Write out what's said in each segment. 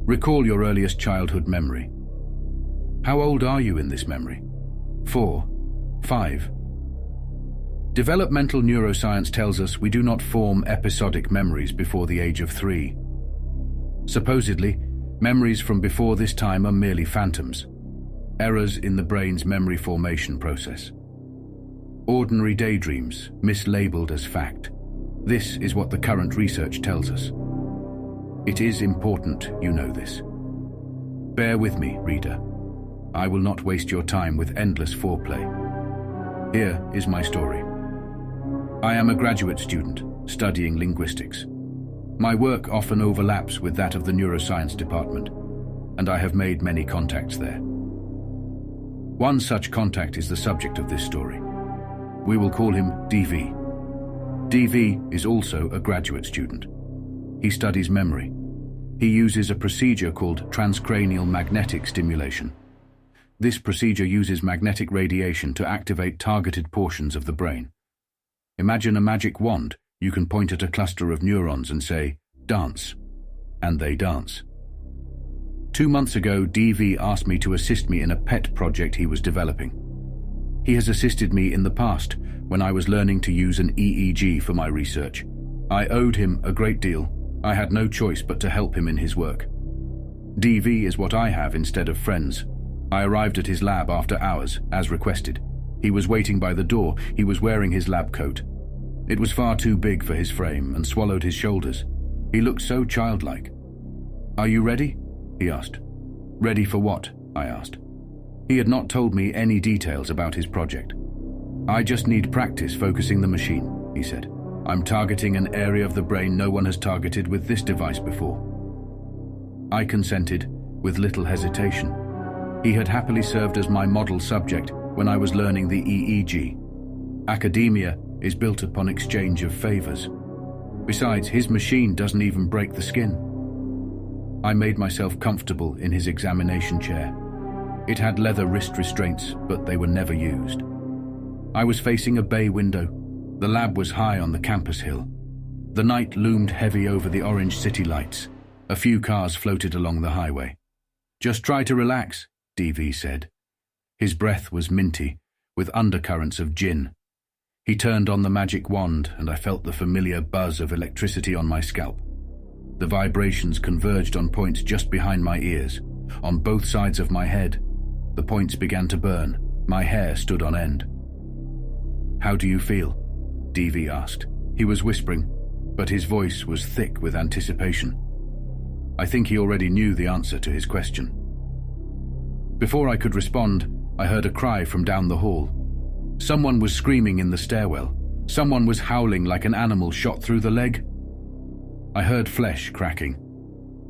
Recall your earliest childhood memory. How old are you in this memory? 4, 5. Developmental neuroscience tells us we do not form episodic memories before the age of 3. Supposedly, memories from before this time are merely phantoms, errors in the brain's memory formation process. Ordinary daydreams, mislabeled as fact. This is what the current research tells us. It is important you know this. Bear with me, reader. I will not waste your time with endless foreplay. Here is my story. I am a graduate student studying linguistics. My work often overlaps with that of the neuroscience department, and I have made many contacts there. One such contact is the subject of this story. We will call him DV. DV is also a graduate student. He studies memory. He uses a procedure called transcranial magnetic stimulation. This procedure uses magnetic radiation to activate targeted portions of the brain. Imagine a magic wand. You can point at a cluster of neurons and say, "Dance," and they dance. 2 months ago, DV asked me to assist me in a pet project he was developing. He has assisted me in the past when I was learning to use an EEG for my research. I owed him a great deal. I had no choice but to help him in his work. DV is what I have instead of friends. I arrived at his lab after hours, as requested. He was waiting by the door. He was wearing his lab coat. It was far too big for his frame and swallowed his shoulders. He looked so childlike. "Are you ready?" he asked. "Ready for what?" I asked. He had not told me any details about his project. "I just need practice focusing the machine," he said. "I'm targeting an area of the brain no one has targeted with this device before." I consented with little hesitation. He had happily served as my model subject when I was learning the EEG. Academia is built upon exchange of favors. Besides, his machine doesn't even break the skin. I made myself comfortable in his examination chair. It had leather wrist restraints, but they were never used. I was facing a bay window. The lab was high on the campus hill. The night loomed heavy over the orange city lights. A few cars floated along the highway. "Just try to relax," DV said. His breath was minty, with undercurrents of gin. He turned on the magic wand, and I felt the familiar buzz of electricity on my scalp. The vibrations converged on points just behind my ears, on both sides of my head. The points began to burn. My hair stood on end. "How do you feel?" DV asked. He was whispering, but his voice was thick with anticipation. I think he already knew the answer to his question. Before I could respond, I heard a cry from down the hall. Someone was screaming in the stairwell. Someone was howling like an animal shot through the leg. I heard flesh cracking.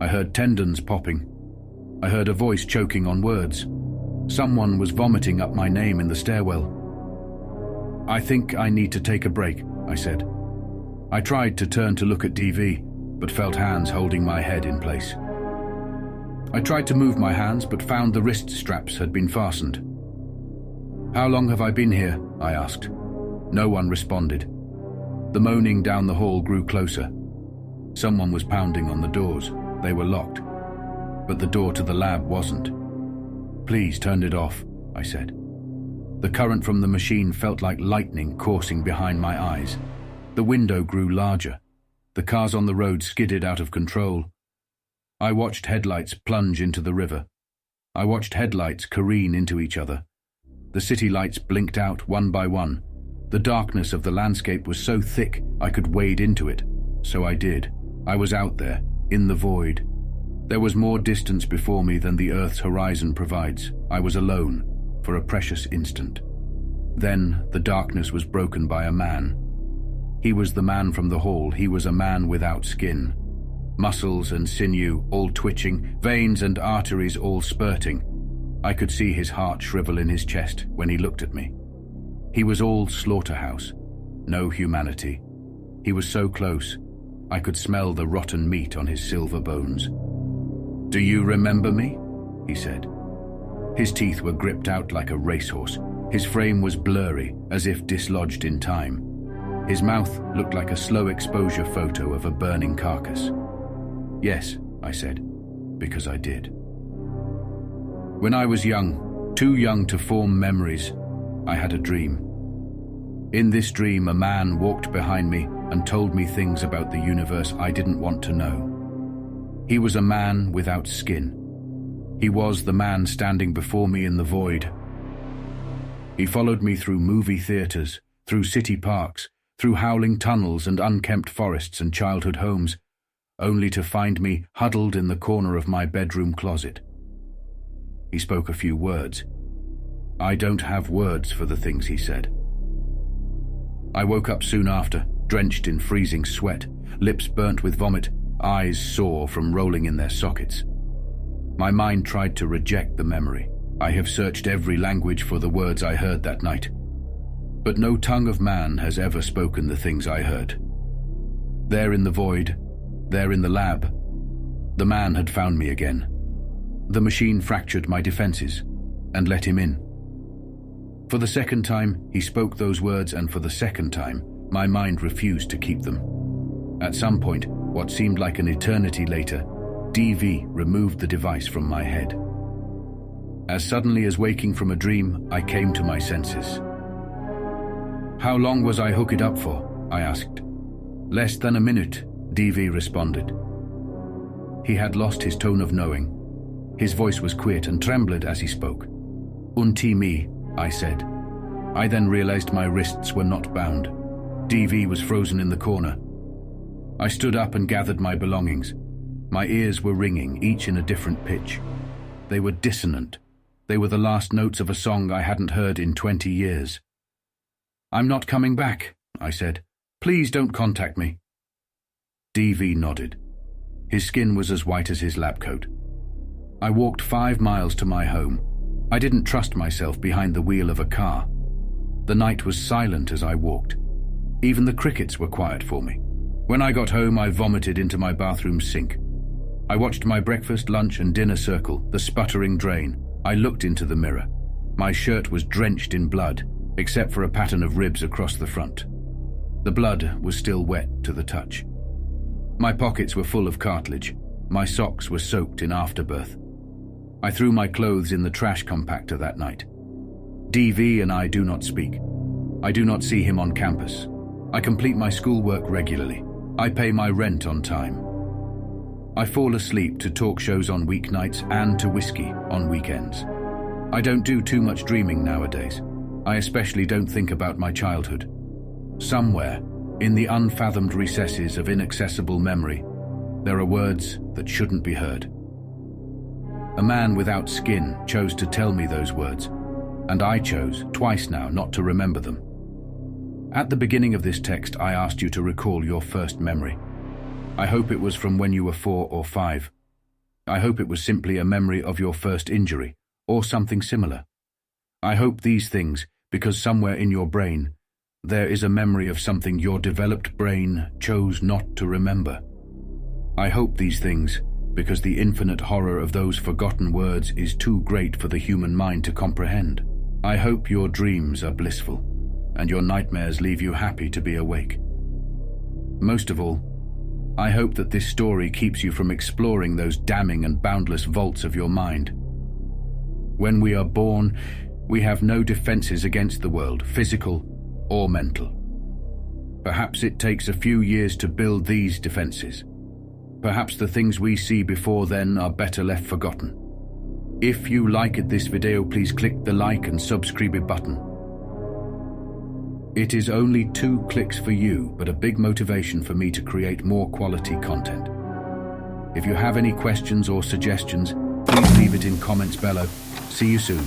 I heard tendons popping. I heard a voice choking on words. Someone was vomiting up my name in the stairwell. "I think I need to take a break," I said. I tried to turn to look at DV, but felt hands holding my head in place. I tried to move my hands, but found the wrist straps had been fastened. "How long have I been here?" I asked. No one responded. The moaning down the hall grew closer. Someone was pounding on the doors. They were locked. But the door to the lab wasn't. "Please turn it off," I said. The current from the machine felt like lightning coursing behind my eyes. The window grew larger. The cars on the road skidded out of control. I watched headlights plunge into the river. I watched headlights careen into each other. The city lights blinked out one by one. The darkness of the landscape was so thick I could wade into it. So I did. I was out there, in the void. There was more distance before me than the Earth's horizon provides. I was alone, for a precious instant. Then the darkness was broken by a man. He was the man from the hall. He was a man without skin. Muscles and sinew all twitching, veins and arteries all spurting. I could see his heart shrivel in his chest when he looked at me. He was all slaughterhouse, no humanity. He was so close, I could smell the rotten meat on his silver bones. "Do you remember me?" he said. His teeth were gripped out like a racehorse. His frame was blurry, as if dislodged in time. His mouth looked like a slow exposure photo of a burning carcass. "Yes," I said, because I did. When I was young, too young to form memories, I had a dream. In this dream, a man walked behind me and told me things about the universe I didn't want to know. He was a man without skin. He was the man standing before me in the void. He followed me through movie theaters, through city parks, through howling tunnels and unkempt forests and childhood homes, only to find me huddled in the corner of my bedroom closet. He spoke a few words. I don't have words for the things he said. I woke up soon after, drenched in freezing sweat, lips burnt with vomit, eyes sore from rolling in their sockets. My mind tried to reject the memory. I have searched every language for the words I heard that night, but no tongue of man has ever spoken the things I heard. There in the void, there in the lab, the man had found me again. The machine fractured my defenses and let him in. For the second time, he spoke those words, and for the second time, my mind refused to keep them. At some point, what seemed like an eternity later, DV removed the device from my head. As suddenly as waking from a dream, I came to my senses. How long was I hooked up for? I asked. Less than a minute, DV responded. He had lost his tone of knowing. His voice was quiet and trembled as he spoke. Unti me, I said. I then realized my wrists were not bound. DV was frozen in the corner. I stood up and gathered my belongings. My ears were ringing, each in a different pitch. They were dissonant. They were the last notes of a song I hadn't heard in 20 years. I'm not coming back, I said. Please don't contact me. DV nodded. His skin was as white as his lab coat. I walked 5 miles to my home. I didn't trust myself behind the wheel of a car. The night was silent as I walked. Even the crickets were quiet for me. When I got home, I vomited into my bathroom sink. I watched my breakfast, lunch, and dinner circle, the sputtering drain. I looked into the mirror. My shirt was drenched in blood, except for a pattern of ribs across the front. The blood was still wet to the touch. My pockets were full of cartilage. My socks were soaked in afterbirth. I threw my clothes in the trash compactor that night. DV and I do not speak. I do not see him on campus. I complete my schoolwork regularly. I pay my rent on time. I fall asleep to talk shows on weeknights and to whiskey on weekends. I don't do too much dreaming nowadays. I especially don't think about my childhood. Somewhere, in the unfathomed recesses of inaccessible memory, there are words that shouldn't be heard. A man without skin chose to tell me those words, and I chose, twice now, not to remember them. At the beginning of this text, I asked you to recall your first memory. I hope it was from when you were 4 or 5. I hope it was simply a memory of your first injury, or something similar. I hope these things, because somewhere in your brain, there is a memory of something your developed brain chose not to remember. I hope these things, because the infinite horror of those forgotten words is too great for the human mind to comprehend. I hope your dreams are blissful, and your nightmares leave you happy to be awake. Most of all, I hope that this story keeps you from exploring those damning and boundless vaults of your mind. When we are born, we have no defenses against the world, physical or mental. Perhaps it takes a few years to build these defenses. Perhaps the things we see before then are better left forgotten. If you liked this video, please click the like and subscribe button. It is only 2 clicks for you, but a big motivation for me to create more quality content. If you have any questions or suggestions, please leave it in comments below. See you soon.